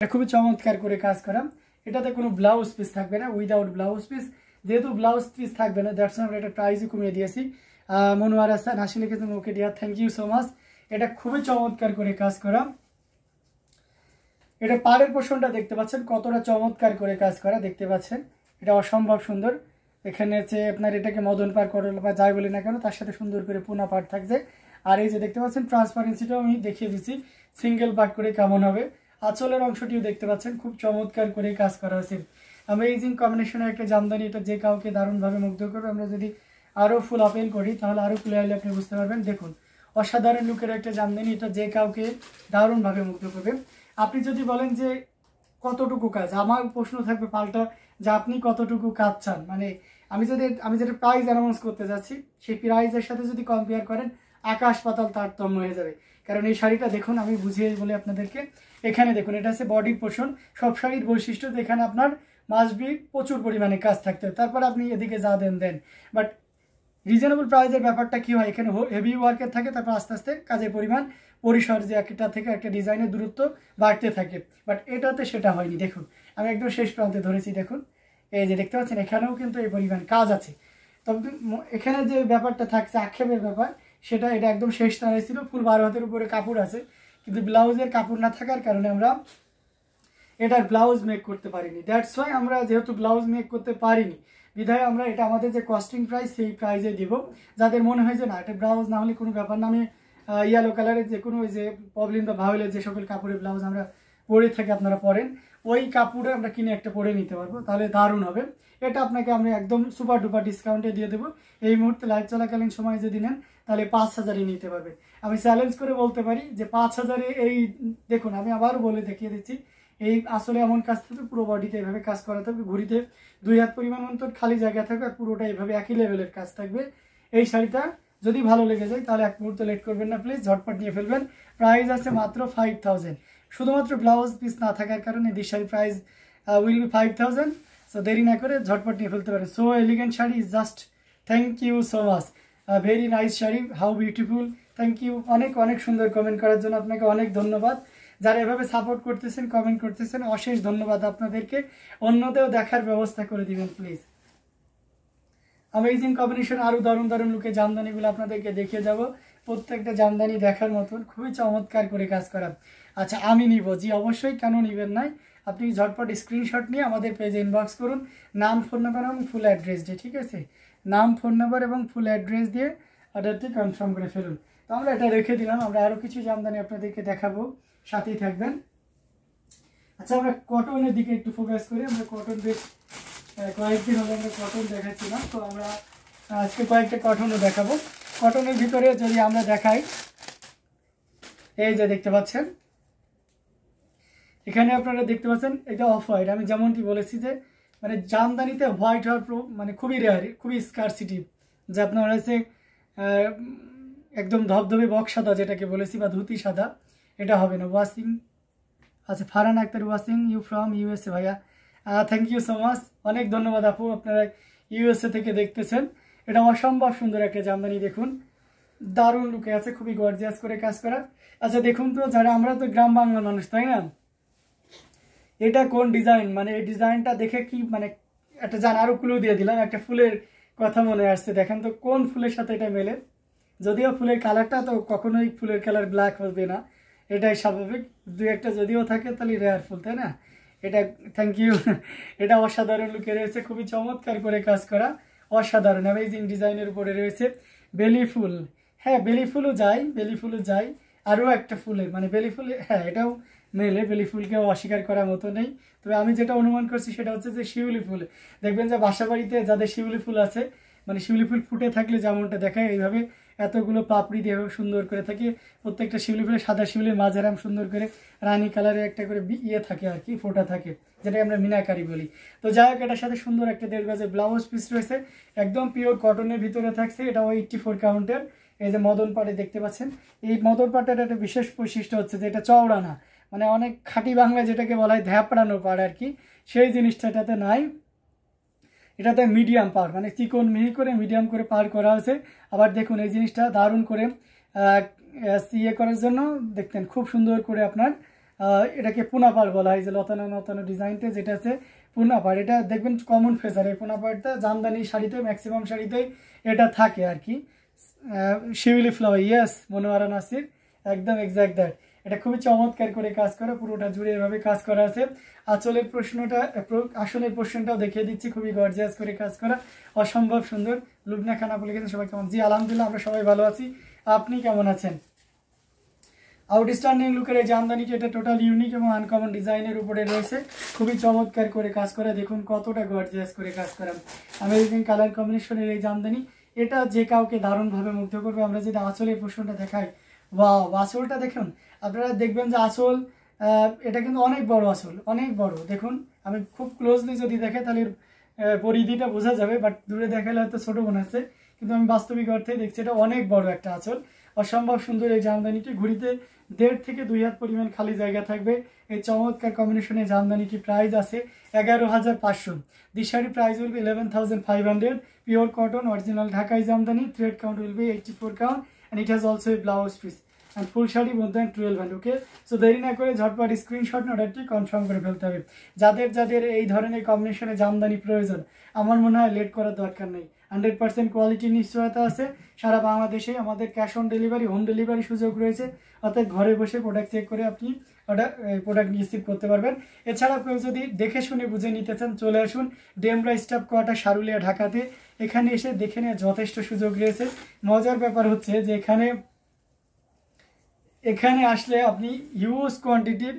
এটা খুবই চমৎকার করে কাজ করা। এটাতে কোনো ব্লাউজ পিস থাকবে না, উইদাউট ব্লাউজ পিস। যেহেতু ব্লাউজ পিস থাকবে না, দ্যাটস আমরা এটা প্রাইসই কমিয়ে দিয়েছি। মনোয়ার হাসান হাসি লিখেছেন, okay dear, thank you so much. এটা খুবই চমৎকার করে কাজ করা। এটা পাড়ের পোর্শনটা দেখতে পাচ্ছেন কতটা চমৎকার করে কাজ করা, দেখতে পাচ্ছেন এটা অসম্ভব সুন্দর। এখানে হচ্ছে আপনার এটাকে মদন পার করল বা যাই বলি না কেন, তার সাথে সুন্দর করে পুনা পাট থাকছে। আর এই যে দেখতে পাচ্ছেন ট্রান্সপারেন্সিটাও আমি দেখিয়ে দিচ্ছি সিঙ্গেল পার্ট করে কেমন হবে। আঁচলের অংশটিও দেখতে পাচ্ছেন খুব চমৎকার করে কাজ করা হয়েছে। অ্যামেজিং কম্বিনেশনের একটা জামদানি, এটা যে কাউকে দারুণভাবে মুগ্ধ করবে। আমরা যদি আরও ফুল আপেল করি তাহলে আরও ক্লিয়ারলি আপনি বুঝতে পারবেন। দেখুন অসাধারণ লুকের একটা জামদানি, এটা যে কাউকে দারুণভাবে মুগ্ধ করবে। আপনি যদি বলেন যে কতটুকু কাজ, আমার প্রশ্ন থাকবে পাল্টা যে আপনি কতটুকু কাজ চান। মানে আমি যেটা প্রাইস অ্যানাউন্স করতে যাচ্ছি সেই প্রাইসের সাথে যদি কম্পেয়ার করেন আকাশ পাতাল তারতম্য হয়ে যাবে। কারণ এই শাড়িটা দেখুন, আমি বুঝিয়ে বলি আপনাদেরকে। এখানে দেখুন এটা হচ্ছে বডির পোর্শন। সব শাড়ির বৈশিষ্ট্য এখানে আপনার মাসবি প্রচুর পরিমাণে কাজ থাকতে হয়, তারপর আপনি এদিকে যা দেন। বাট রিজনেবল প্রাইসের ব্যাপারটা কি হয়, এখানে হেভি ওয়ার্কের থাকে, তারপর আস্তে আস্তে কাজের পরিমাণ পরিসর যে একটা থেকে একটা ডিজাইনের দূরত্ব বাড়তে থাকে। বাট এটাতে সেটা হয়নি। দেখুন আমি একদম শেষ প্রান্তে ধরেছি, দেখুন এই যে দেখতে পাচ্ছেন এখানেও কিন্তু এই পরিমাণ কাজ আছে। তবে এখানে যে ব্যাপারটা থাকছে আক্ষেপের ব্যাপার, এটা একদম শেষ তারে ছিল। ফুল 12 হাতের উপরে কাপড় আছে, কিন্তু ব্লাউজের কাপড় না থাকার কারণে আমরা এটার ব্লাউজ মেক করতে পারিনি। দ্যাটস ওয়াই আমরা যেহেতু ব্লাউজ মেক করতে পারিনি বিধায় আমরা এটা আমাদের যে কস্টিং প্রাইস সেই প্রাইসে দিব। যাদের মনে হয় যে না এটা ব্লাউজ না হলে কোনো ব্যাপার না, আমি ইয়েলো কালারের যে কোনো ওই যে প্রবলেম বা ভাওয়েলের যে সকল কাপড়ের ব্লাউজ আমরা পরে থাকি আপনারা পরেন, ওই কাপড়ে আমরা কিনে একটা পরে নিতে পারবো, তাহলে দারুণ হবে। এটা আপনাকে আমি একদম সুপার ডুপার ডিসকাউন্টে দিয়ে দেবো। এই মুহূর্তে লাইভ চলাকালীন সময় যদি নেন তাহলে 5000-এ নিতে পারবে। আমি চ্যালেঞ্জ করে বলতে পারি যে 5000-এ এই দেখুন, আমি আবারও বলে দেখিয়ে দিচ্ছি। এই আসলে এমন কাজ থাকবে, পুরো বডিতে এভাবে কাজ করা থাকবে, ঘুরিতে 2 হাত পরিমাণ অন্তর খালি জায়গা থাকবে, আর পুরোটা এভাবে একই লেভেলের কাজ থাকবে। এই শাড়িটা যদি ভালো লেগে যায় তাহলে এক মুহূর্তে লেট করবেন না, প্লিজ ঝটপট নিয়ে ফেলবেন। প্রাইস আছে মাত্র 5000। শুধুমাত্র ব্লাউজ পিস না থাকার কারণে this sari price will be 5000। So দেরি না করে ঝটপট নিয়ে ফেলতে পারেন। So elegant sari, just thank you so much. Very nice sari, how beautiful, thank you. অনেক অনেক সুন্দর কমেন্ট করার জন্য আপনাকে অনেক ধন্যবাদ। যারা এভাবে সাপোর্ট করতেছেন, কমেন্ট করতেছেন, অশেষ ধন্যবাদ আপনাদেরকে। অন্যদেরও দেখার ব্যবস্থা করে দিবেন প্লিজ। অ্যামেজিং কম্বিনেশন, আরও দারুণ দারুণ লুকে জামদানিগুলো আপনাদেরকে দেখিয়ে যাব। প্রত্যেকটা জামদানি দেখার মতন, খুবই চমৎকার করে কাজ করা। আচ্ছা আমি নিব, জি অবশ্যই, কেন নিবেন নাই। আপনি ঝটপট স্ক্রিনশট নিয়ে আমাদের পেজে ইনবক্স করুন, নাম, ফোন নাম্বার এবং ফুল অ্যাড্রেস দিয়ে, ঠিক আছে? নাম, ফোন নাম্বার এবং ফুল অ্যাড্রেস দিয়ে অর্ডারটি কনফার্ম করে ফেলুন। তো আমরা এটা রেখে দিলাম, আমরা আরও কিছু জামদানি আপনাদেরকে দেখাবো, সাথেই থাকবেন। আচ্ছা আমরা কটনের দিকে একটু ফোকাস করি। আমরা কটন বেশ কয়েকদিন হলে আমরা কটন দেখাচ্ছিলাম, তো আমরা আজকে কয়েকটা কটনও দেখাবো। কটনের ভিতরে যদি আমরা দেখাই, এই যে দেখতে পাচ্ছেন এখানে আপনারা দেখতে পাচ্ছেন এটা অফ হোয়াইট। আমি যেমনটি বলেছি যে মানে জামদানিতে হোয়াইট হওয়ার মানে খুবই রেয়ার, খুবই স্কারসিটি, যে আপনার হচ্ছে একদম ধবধবে বক্স সাদা যেটাকে বলেছি বা ধুতি সাদা, এটা হবে না। ওয়াশিং, আচ্ছা Farhan Akhtar, washing you from USA ভাইয়া, থ্যাংক ইউ সো মাচ, অনেক ধন্যবাদ আপু, আপনারা ইউএসএ থেকে দেখতেছেন। এটা অসম্ভব সুন্দর একটা জামদানি, দেখুন দারুণ লুকে আছে, খুবই গর্জিয়াস করে কাজ করা। আচ্ছা দেখুন তো, যারা আমরা তো গ্রাম বাংলার মানুষ তাই না, এটা কোন ডিজাইন, মানে এই ডিজাইনটা দেখে কি মানে একটা জান আরো ক্লু দিয়ে দিলাম, একটা ফুলের কথা মনে আসছে। দেখেন তো কোন ফুলের সাথে এটা মেলে। যদিও ফুলের কালারটা তো কখনোই ফুলের কালার ব্ল্যাক হবে না, এটাই স্বাভাবিক। দু একটা যদিও থাকে তাহলে রেয়ার ফুল, তাই না? এটা থ্যাংক ইউ। এটা অসাধারণ লুকে রয়েছে, খুবই চমৎকার করে কাজ করা, অসাধারণ অ্যামেজিং ডিজাইনের উপরে রয়েছে বেলি ফুল। হ্যাঁ বেলি ফুলও যায়, আরও একটা ফুলের মানে বেলি ফুল, হ্যাঁ এটাও মেলে, বেলি ফুলকেও অস্বীকার করার মতো নেই। তবে আমি যেটা অনুমান করছি সেটা হচ্ছে যে শিউলি ফুল। দেখবেন যে বাসা বাড়িতে যাদের শিউলি ফুল আছে, মানে শিউলি ফুল ফুটে থাকলে যেমনটা দেখায় এইভাবে এতগুলো পাপড়ি দিয়ে সুন্দর করে থাকে। প্রত্যেকটা শিউলি ফুলে সাদা শিউলির মাঝারাম সুন্দর করে রানী কালারে একটা করে ইয়ে থাকে আর কি, ফোটা থাকে, যেটাকে আমরা মিনাকারি বলি। তো যাই হোক, এটার সাথে সুন্দর একটা 1.5 গজের ব্লাউজ পিস রয়েছে, একদম পিওর কটনের ভিতরে থাকছে। এটা 84 কাউন্টের। এই যে মদন পাটে দেখতে পাচ্ছেন, এই মদন পাটের একটা বিশেষ বৈশিষ্ট্য হচ্ছে যে এটা চওড়া না, মানে অনেক খাঁটি বাংলায় যেটাকে বলা হয় ধ্যাপড়ানো পাড় আর কি, সেই জিনিসটা এটাতে নাই। এটাতে মিডিয়াম পার, মানে চিকন মিহি করে মিডিয়াম করে পার করা হয়েছে। আবার দেখুন এই জিনিসটা দারুণ করে ইয়ে করার জন্য দেখতেন খুব সুন্দর করে আপনার এটাকে পুনাপাড় বলা হয়, যে লতানো লতানো ডিজাইনটা যেটা আছে পুনাপাড়। এটা দেখবেন কমন ফেসার এই পুনাপাড়টা জামদানি শাড়িতে ম্যাক্সিমাম শাড়িতেই এটা থাকে আর কি। শিউলি ফ্লাওয়ার, ইয়েস মনোয়ারা নাসির, একদম এক্সাক্ট দ্যাট। এটা খুবই চমৎকার করে কাজ করা, পুরোটা জুড়ে এভাবে কাজ করা আছে। আসলের পোর্শনটাও দেখিয়ে দিচ্ছি, খুবই গর্জিয়াস করে কাজ করা, অসম্ভব সুন্দর। লুবনা খান আপু লিখেছেন সবাই কেমন? জি আলহামদুলিল্লাহ, আমরা সবাই ভালো আছি, আপনি কেমন আছেন? আউটস্ট্যান্ডিং লুকের এই জামদানিটি, এটা টোটাল ইউনিক এবং আনকমন ডিজাইনের উপরে রয়েছে, খুবই চমৎকার করে কাজ করা। দেখুন কতটা গর্জিয়াস করে কাজ করা, আমেজিং কালার কম্বিনেশনের এই জামদানি, এটা যে কাউকে দারুণভাবে মুগ্ধ করবে। আমরা যদি আঁচলের পোর্শনটা দেখাই, ওয়াও, আঁচলটা দেখুন, আপনারা দেখবেন যে আঁচল, এটা কিন্তু অনেক বড় আঁচল, অনেক বড়। দেখুন আমি খুব ক্লোজলি যদি দেখে তাহলে পরিধিটা বোঝা যাবে, বাট দূরে দেখালে হয়তো ছোট মনে হচ্ছে, কিন্তু আমি বাস্তবিক অর্থে দেখছি এটা অনেক বড় একটা আঁচল। অসম্ভব সুন্দর এই জামদানিটি, ঘুরিতে 1.5 থেকে 2 হাত পরিমাণ খালি জায়গা থাকবে। এই চমৎকার কম্বিনেশনে জামদানিটি প্রাইস আছে 11,500। This sari price will be 11,500। Pure cotton original Dhakai Jamdani, thread count will be 84 count, and it has also a blouse piece and full sari more than 12 hand। Okay, so দেরি না করে ঝটপট স্ক্রিনশট অর্ডারটি কনফার্ম করে ফেলতে হবে। যাদের যাদের এই ধরনের কম্বিনেশনে জামদানি প্রয়োজন, আমার মনে হয় লেট করার দরকার নেই। 100% কোয়ালিটি নিশ্চয়তা আছে। সারা বাংলাদেশে আমাদের cash on delivery, home delivery সুযোগ রয়েছে, অর্থাৎ ঘরে বসে প্রোডাক্ট চেক করে আপনি প্রোডাক্ট রিসিভ করতে পারবেন। এছাড়া কেউ যদি দেখে শুনে বুঝে নিতে চান, চলে আসুন ডেমরা স্টাফ কোয়ার্টার, সারুলিয়া, ঢাকাতে। এখানে এসে দেখে নেওয়ার যথেষ্ট সুযোগ রয়েছে। মজার ব্যাপার হচ্ছে যে এখানে আসলে আপনি হিউজ কোয়ান্টিটির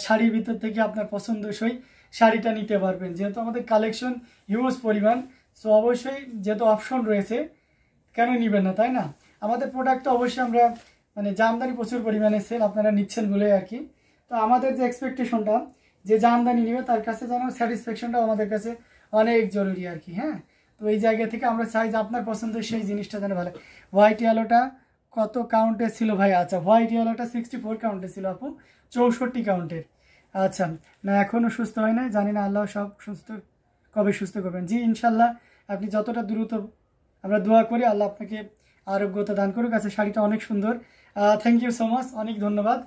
শাড়ির ভিতর থেকে আপনার পছন্দসই শাড়িটা নিতে পারবেন, যেহেতু আমাদের কালেকশন হিউজ পরিমাণ। সো অবশ্যই যেহেতু অপশন রয়েছে, কেন নেবেন না, তাই না? আমাদের প্রোডাক্ট তো অবশ্যই আমরা মানে জামদানি প্রচুর পরিমাণে সেল আপনারা নিচ্ছেন বলে আর কি। তো আমাদের যে এক্সপেকটেশনটা, যে জামদানি নেবে তার কাছে যেন স্যাটিসফ্যাকশনটাও আমাদের কাছে অনেক জরুরি আর কি। হ্যাঁ, তো এই জায়গা থেকে আমরা চাই যে আপনার পছন্দের সেই জিনিসটা যেন ভালো। হোয়াইট ইয়েলোটা কত কাউন্টে ছিল ভাই? আচ্ছা, হোয়াইট ইয়েলোটা 64 কাউন্টে ছিল আপু, 64 কাউন্টের। আচ্ছা, না এখনও সুস্থ হয় নাই, জানি না আল্লাহ সব কবে সুস্থ করবেন। জি ইনশাল্লাহ, আপনি যতটা দ্রুত, আমরা দোয়া করি আল্লাহ আপনাকে আরোগ্যতা দান করুক। আছে শাড়িটা অনেক সুন্দর, থ্যাংক ইউ সো মাচ, অনেক ধন্যবাদ।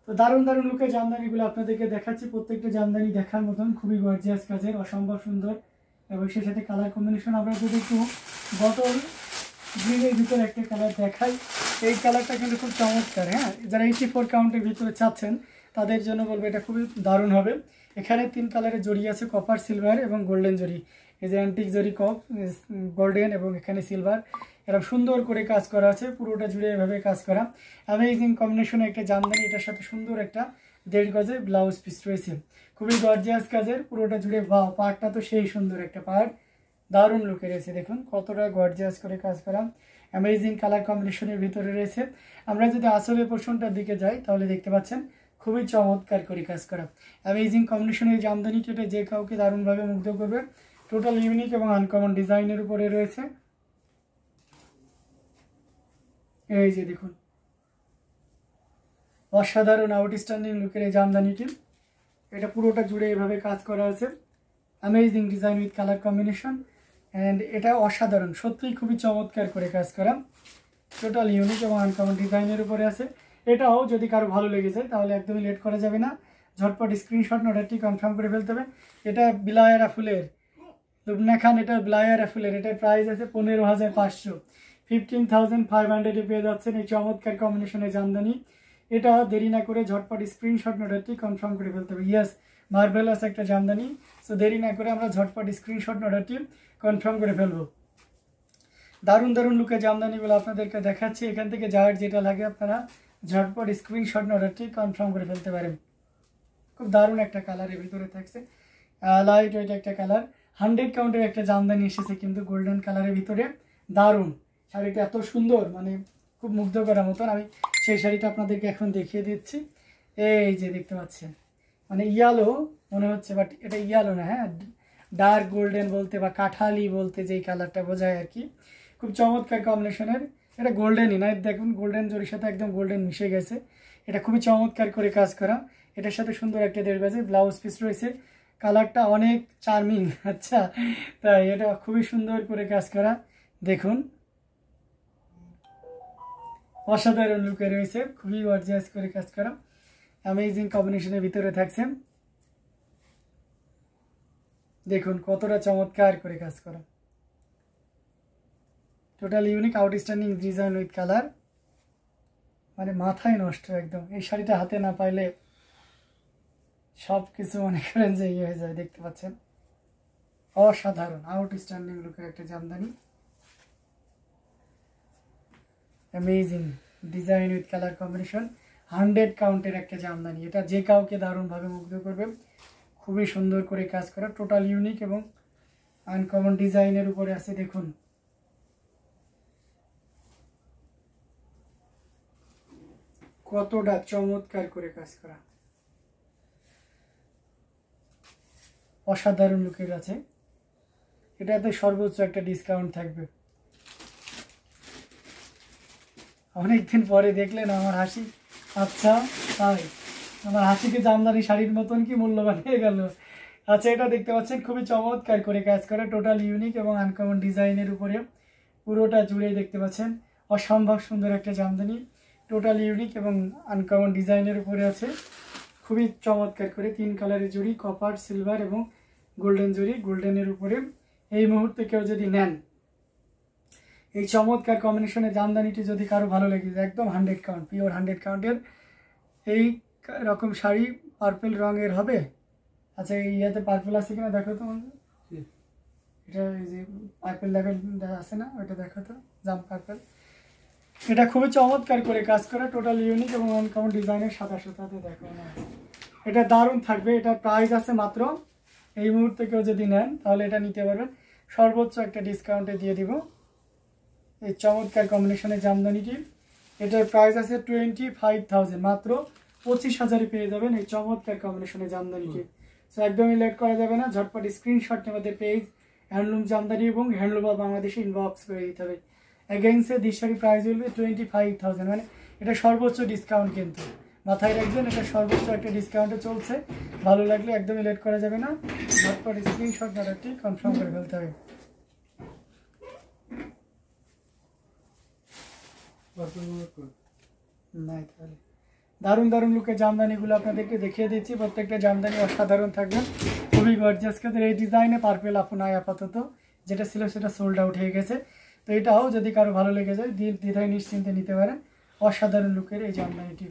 তো দারুণ দারুণ লুকের জামদানিগুলো আপনাদেরকে দেখাচ্ছি, প্রত্যেকটা জামদানি দেখার মতন, খুবই গর্জিয়াস কাজের, অসম্ভব সুন্দর, এবং সেই সাথে কালার কম্বিনেশন। আমরা যদি একটু বটল গ্রিনের ভিতরে একটা কালার দেখাই, এই কালারটা কিন্তু খুব চমৎকার। হ্যাঁ, যারা 84 কাউন্টের ভিতরে চাচ্ছেন তাদের জন্য বলবো এটা খুবই দারুণ হবে। এখানে 3 কালারের জড়ি আছে, কপার, সিলভার এবং গোল্ডেন জড়ি। এই যে অ্যান্টিক জড়ি, গোল্ডেন এবং এখানে সিলভার, এরকম সুন্দর করে কাজ করা আছে, পুরোটা জুড়ে এভাবে কাজ করা। অ্যামেজিং কম্বিনেশনে একটা জামদানি, এটার সাথে সুন্দর একটা 1.5 গজের ব্লাউজ পিস রয়েছে, খুবই গর্জিয়াস কাজের, পুরোটা জুড়ে। বাহ, পার্টটা তো সেই সুন্দর একটা পার্ট, দারুণ লুকে রয়েছে। দেখুন কতটা গর্জিয়াস করে কাজ করা, অ্যামেজিং কালার কম্বিনেশনের ভিতরে রয়েছে। আমরা যদি আসলে পোর্শনটার দিকে যাই তাহলে দেখতে পাচ্ছেন খুবই চমৎকার করে কাজ করা, অ্যামেজিং কম্বিনেশনের জামদানিটা যে কাউকে দারুণভাবে মুগ্ধ করবে। টোটাল ইউনিক এবং আনকমন ডিজাইনের উপরে রয়েছে। এই যে দেখুন, অসাধারণ আউটস্ট্যান্ডিং লুকের এই জামদানিটি, এটা পুরোটা জুড়ে এভাবে কাজ করা আছে, amazing design with colour combination, and এটা অসাধারণ, সত্যিই খুবই চমৎকার করে কাজ করা, টোটাল ইউনিক এবং আনকমন ডিজাইনের উপরে আছে। এটাও যদি কারো ভালো লেগে যায় তাহলে একদমই লেট করা যাবে না, ঝটপট স্ক্রিনশট অর্ডারটি কনফার্ম করে ফেলতে হবে। এটা বিলায়ারা ফুলের, লুবনা খান, এটা বিলায়ারা ফুলের, এটার প্রাইস আছে 15,500, 15,500 পেয়ে যাচ্ছেন এই চমৎকার কম্বিনেশনের জামদানি। এটা দেরি না করে ঝটপট স্ক্রিনশট অর্ডারটি কনফার্ম করে ফেলতে হবে। ইয়াস, মার্ভেলাস একটা জামদানি, সো দেরি না করে আমরা ঝটপট স্ক্রিনশট অর্ডারটি কনফার্ম করে ফেলবো। দারুণ দারুণ লুকের জামদানিগুলো আপনাদেরকে দেখাচ্ছি, এখান থেকে যার যেটা লাগে আপনারা ঝটপট স্ক্রিনশট অর্ডারটি কনফার্ম করে ফেলতে পারেন। খুব দারুণ একটা কালারের ভিতরে থাকছে, লাইট ওয়েট একটা কালার, 100 কাউন্টের একটা জামদানি এসেছে কিন্তু গোল্ডেন কালারের ভিতরে, দারুণ শাড়িটা, এত সুন্দর, মানে খুব মুগ্ধ করার মতন। আমি সেই শাড়িটা আপনাদেরকে এখন দেখিয়ে দিচ্ছি। এই যে দেখতে পাচ্ছেন, মানে ইয়ালো মনে হচ্ছে, বাট এটা ইয়ালো না, হ্যাঁ ডার্ক গোল্ডেন বলতে বা কাঠালি বলতে যেই কালারটা বোঝায় আর কি, খুব চমৎকার কম্বিনেশনের। এটা গোল্ডেনই না, দেখুন গোল্ডেন জরির সাথে একদম গোল্ডেন মিশে গেছে, এটা খুবই চমৎকার করে কাজ করা। এটার সাথে সুন্দর একটা 1.5 গজের ব্লাউজ পিস রয়েছে, কালারটা অনেক চার্মিং। আচ্ছা, তাই এটা খুবই সুন্দর করে কাজ করা, দেখুন অসাধারণ লুকে রয়েছে, খুবই গর্জিয়াস করে কাজ করা, অ্যামেজিং কম্বিনেশনের ভিতরে থাকছে। দেখুন কতটা চমৎকার করে কাজ করা, total unique outstanding design with colour, মানে মাথায় নষ্ট একদম। এই শাড়িটা হাতে না পাইলে সব কিছু মনে করেন যে ইয়ে হয়ে যায়। দেখতে পাচ্ছেন অসাধারণ আউটস্ট্যান্ডিং লুকের একটা Jamdani, amazing design with colour combination, 100 কাউন্টের একটা জামদানি। এটা যে কাউকে দারুণভাবে মুগ্ধ করবে, খুবই সুন্দর করে কাজ করা, টোটাল ইউনিক এবং আনকমন ডিজাইনের উপরে আছে। দেখুন কতটা চমৎকার করে কাজ করা, অসাধারণ লুকের আছে। এটাতে সর্বোচ্চ একটা ডিসকাউন্ট থাকবে। অনেকদিন পরে দেখলেন আমার হাসি, আচ্ছা তাই আমার হাসিকে জামদানি শাড়ির মতন কি মূল্যবান হয়ে গেল। আচ্ছা এটা দেখতে পাচ্ছেন খুবই চমৎকার করে কাজ করা, টোটাল ইউনিক এবং আনকমন ডিজাইনের উপরে পুরোটা জুড়ে দেখতে পাচ্ছেন অসম্ভব সুন্দর একটা জামদানি, টোটাল ইউনিক এবং আনকমন ডিজাইনের উপরে আছে। খুবই চমৎকার করে 3 কালারের জুড়ি, কপার, সিলভার এবং গোল্ডেন জুড়ি, গোল্ডেনের উপরে। এই মুহূর্তে কেউ যদি নেন এই চমৎকার কম্বিনেশনের জামদানিটি যদি কারো ভালো লেগে যায়, একদম 100 কাউন্ট, পিওর 100 কাউন্টের এই রকম শাড়ি পার্পেল রঙের হবে। আচ্ছা এই ইয়াতে পার্পেল আছে কিনা দেখো তো, এটা এই যে পার্পেল লেভেল আছে না, ওইটা দেখো তো, জাম পার্পেল। এটা খুবই চমৎকার করে কাজ করা, টোটাল ইউনিক এবং আনকমন ডিজাইনের সাদা সুতাতে দেখো না, এটা দারুণ থাকবে। এটার প্রাইস আছে মাত্র, এই মুহূর্তে কেউ যদি নেন তাহলে এটা নিতে পারবেন, সর্বোচ্চ একটা ডিসকাউন্টে দিয়ে দিব এই চমৎকার কম্বিনেশনের জামদানিটি। এটার প্রাইস আছে 25,000, মাত্র 25,000-এ পেয়ে যাবেন এই চমৎকার কম্বিনেশনের জামদানিটি। সো একদমই লেট করা যাবে না, ঝটপট স্ক্রিনশট নিয়ে আমাদের পেজ হ্যান্ডলুম জামদানি এবং হ্যান্ডলুম অফ বাংলাদেশে ইনবক্স করে দিতে হবে। এগেইনস্টে দিস শাড়ি প্রাইস বলবে 25,000, মানে এটা সর্বোচ্চ ডিসকাউন্ট, কিন্তু মাথায় রাখবেন এটা সর্বোচ্চ একটা ডিসকাউন্টে চলছে। ভালো লাগলে একদমই লেট করা যাবে না, ঝটপট স্ক্রিনশট ডাটাটি কনফার্ম করে ফেলতে হবে। নাই তাহলে দারুণ দারুণ লুকের জামদানিগুলো আপনাদেরকে দেখিয়ে দিচ্ছি, প্রত্যেকটা জামদানি অসাধারণ থাকবে, খুবই গর্জিয়াস কাজের। এই ডিজাইনে পার্পেল আপনার আপাতত যেটা ছিল সেটা সোল্ড আউট হয়ে গেছে, তো এটাও যদি কারো ভালো লেগে যায় দ্বিধায় নিশ্চিন্তে নিতে পারেন, অসাধারণ লুকের এই জামদানিটি।